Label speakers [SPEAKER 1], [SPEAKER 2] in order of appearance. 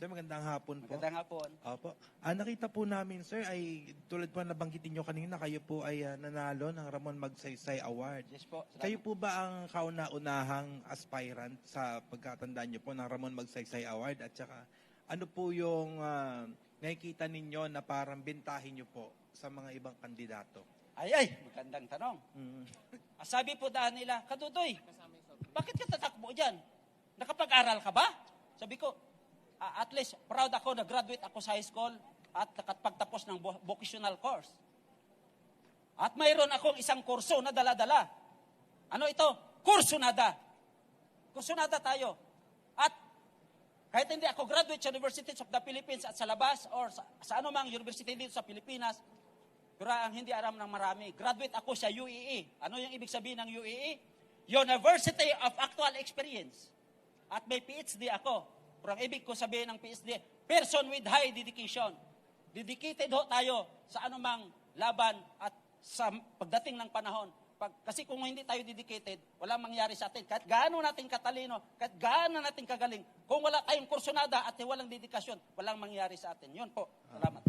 [SPEAKER 1] Sir, magandang hapon po.
[SPEAKER 2] Magandang hapon.
[SPEAKER 1] Opo. Nakita po namin, sir, ay tulad po nabanggitin nyo kanina, kayo po ay nanalo ng Ramon Magsaysay Award.
[SPEAKER 2] Yes po. Salamat.
[SPEAKER 1] Kayo po ba ang kauna-unahang aspirant sa pagkatandaan nyo po ng Ramon Magsaysay Award? At saka, ano po yung nakikita ninyo na parang bentahin nyo po sa mga ibang kandidato?
[SPEAKER 2] Ay, magandang tanong.
[SPEAKER 1] Mm.
[SPEAKER 2] Sabi po daan nila, Katutoy, bakit ka tatakbo dyan? Nakapag-aral ka ba? Sabi ko, at least proud ako na graduate ako sa high school at nakapagtapos ng vocational course. At mayroon akong isang kurso na dala-dala. Ano ito? Kursunada. Kursunada tayo. At kahit hindi ako graduate sa Universities of the Philippines at sa labas or sa anumang university dito sa Pilipinas, pero ang hindi aram ng marami, graduate ako sa UEE. Ano yung ibig sabihin ng UEE? University of Actual Experience. At may PhD ako. Pero ang ibig ko sabihin ng PhD, person with high dedication. Dedicated ho tayo sa anumang laban at sa pagdating ng panahon. Kasi kung hindi tayo dedicated, walang mangyari sa atin. Kahit gaano natin katalino, kahit gaano natin kagaling, kung wala tayong kursunada at walang dedikasyon, walang mangyari sa atin. Yun po. Salamat.